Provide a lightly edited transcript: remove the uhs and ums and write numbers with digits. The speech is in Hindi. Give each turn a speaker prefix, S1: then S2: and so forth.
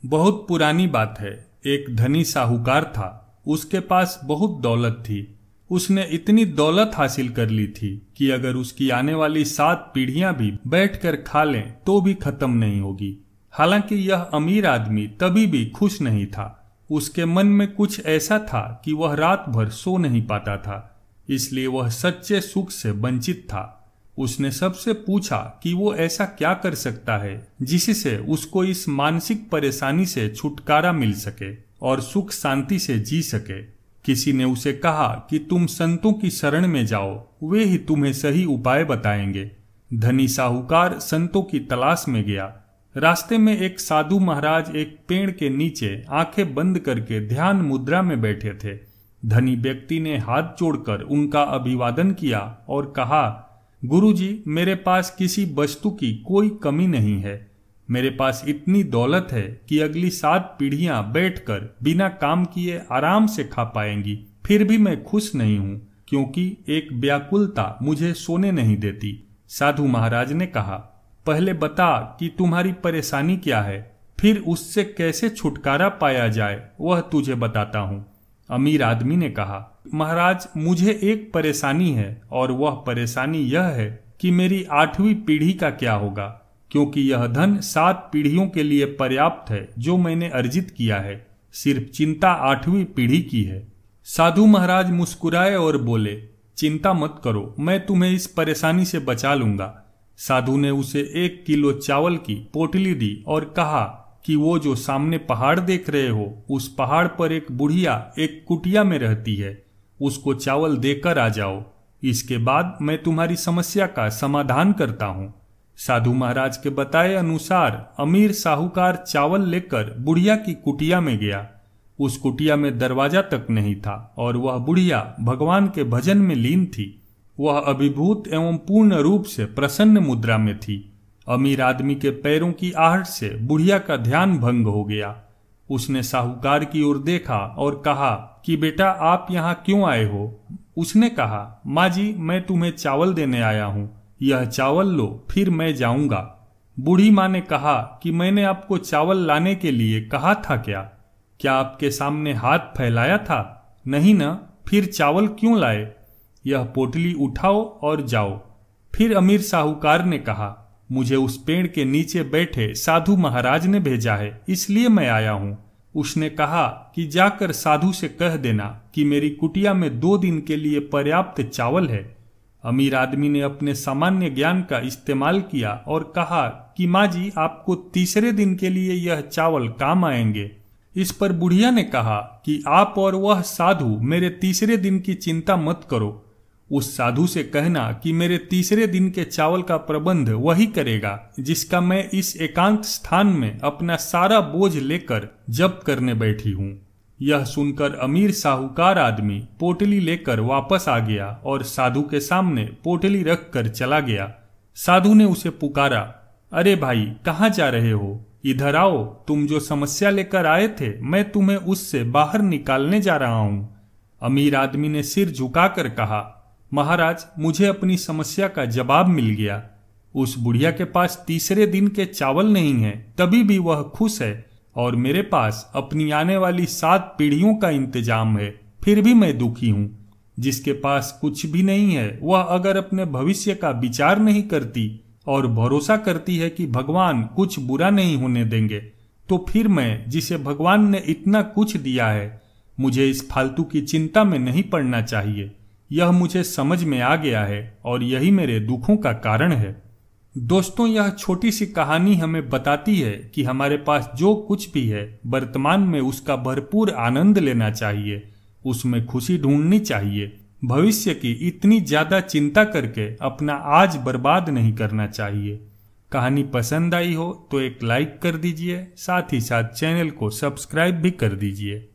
S1: बहुत पुरानी बात है। एक धनी साहूकार था। उसके पास बहुत दौलत थी। उसने इतनी दौलत हासिल कर ली थी कि अगर उसकी आने वाली 7 पीढ़ियां भी बैठकर खा लें तो भी खत्म नहीं होगी। हालांकि यह अमीर आदमी तभी भी खुश नहीं था। उसके मन में कुछ ऐसा था कि वह रात भर सो नहीं पाता था, इसलिए वह सच्चे सुख से वंचित था। उसने सबसे पूछा कि वो ऐसा क्या कर सकता है जिससे उसको इस मानसिक परेशानी से छुटकारा मिल सके और सुख शांति से जी सके। किसी ने उसे कहा कि तुम संतों की शरण में जाओ, वे ही तुम्हें सही उपाय बताएंगे। धनी साहूकार संतों की तलाश में गया। रास्ते में एक साधु महाराज एक पेड़ के नीचे आंखें बंद करके ध्यान मुद्रा में बैठे थे। धनी व्यक्ति ने हाथ जोड़कर उनका अभिवादन किया और कहा, गुरुजी, मेरे पास किसी वस्तु की कोई कमी नहीं है। मेरे पास इतनी दौलत है कि अगली 7 पीढ़ियां बैठकर बिना काम किए आराम से खा पाएंगी। फिर भी मैं खुश नहीं हूं क्योंकि एक व्याकुलता मुझे सोने नहीं देती। साधु महाराज ने कहा, पहले बता कि तुम्हारी परेशानी क्या है, फिर उससे कैसे छुटकारा पाया जाए वह तुझे बताता हूं। अमीर आदमी ने कहा, महाराज, मुझे एक परेशानी है और वह परेशानी यह है कि मेरी 8वीं पीढ़ी का क्या होगा, क्योंकि यह धन 7 पीढ़ियों के लिए पर्याप्त है जो मैंने अर्जित किया है। सिर्फ चिंता 8वीं पीढ़ी की है। साधु महाराज मुस्कुराए और बोले, चिंता मत करो, मैं तुम्हें इस परेशानी से बचा लूंगा। साधु ने उसे 1 किलो चावल की पोटली दी और कहा कि वो जो सामने पहाड़ देख रहे हो, उस पहाड़ पर एक बुढ़िया एक कुटिया में रहती है। उसको चावल देकर आ जाओ। इसके बाद मैं तुम्हारी समस्या का समाधान करता हूँ। साधु महाराज के बताए अनुसार अमीर साहूकार चावल लेकर बुढ़िया की कुटिया में गया। उस कुटिया में दरवाजा तक नहीं था और वह बुढ़िया भगवान के भजन में लीन थी। वह अभिभूत एवं पूर्ण रूप से प्रसन्न मुद्रा में थी। अमीर आदमी के पैरों की आहट से बुढ़िया का ध्यान भंग हो गया। उसने साहूकार की ओर देखा और कहा कि बेटा, आप यहाँ क्यों आए हो? उसने कहा, माँ जी, मैं तुम्हें चावल देने आया हूँ। यह चावल लो, फिर मैं जाऊंगा। बूढ़ी माँ ने कहा कि मैंने आपको चावल लाने के लिए कहा था क्या आपके सामने हाथ फैलाया था? नहीं ना, फिर चावल क्यों लाए? यह पोटली उठाओ और जाओ। फिर अमीर साहूकार ने कहा, मुझे उस पेड़ के नीचे बैठे साधु महाराज ने भेजा है, इसलिए मैं आया हूँ। उसने कहा कि जाकर साधु से कह देना कि मेरी कुटिया में 2 दिन के लिए पर्याप्त चावल है। अमीर आदमी ने अपने सामान्य ज्ञान का इस्तेमाल किया और कहा कि माँ जी, आपको तीसरे दिन के लिए यह चावल काम आएंगे। इस पर बुढ़िया ने कहा कि आप और वह साधु मेरे तीसरे दिन की चिंता मत करो। उस साधु से कहना कि मेरे तीसरे दिन के चावल का प्रबंध वही करेगा जिसका मैं इस एकांत स्थान में अपना सारा बोझ लेकर जब्त करने बैठी हूँ। यह सुनकर अमीर साहूकार आदमी पोटली लेकर वापस आ गया और साधु के सामने पोटली रख कर चला गया। साधु ने उसे पुकारा, अरे भाई, कहाँ जा रहे हो? इधर आओ, तुम जो समस्या लेकर आए थे मैं तुम्हें उससे बाहर निकालने जा रहा हूँ। अमीर आदमी ने सिर झुकाकर कहा, महाराज, मुझे अपनी समस्या का जवाब मिल गया। उस बुढ़िया के पास तीसरे दिन के चावल नहीं है, तभी भी वह खुश है, और मेरे पास अपनी आने वाली 7 पीढ़ियों का इंतजाम है, फिर भी मैं दुखी हूँ। जिसके पास कुछ भी नहीं है, वह अगर अपने भविष्य का विचार नहीं करती और भरोसा करती है कि भगवान कुछ बुरा नहीं होने देंगे, तो फिर मैं, जिसे भगवान ने इतना कुछ दिया है, मुझे इस फालतू की चिंता में नहीं पड़ना चाहिए। यह मुझे समझ में आ गया है और यही मेरे दुखों का कारण है। दोस्तों, यह छोटी सी कहानी हमें बताती है कि हमारे पास जो कुछ भी है वर्तमान में उसका भरपूर आनंद लेना चाहिए, उसमें खुशी ढूंढनी चाहिए। भविष्य की इतनी ज्यादा चिंता करके अपना आज बर्बाद नहीं करना चाहिए। कहानी पसंद आई हो तो एक लाइक कर दीजिए, साथ ही साथ चैनल को सब्सक्राइब भी कर दीजिए।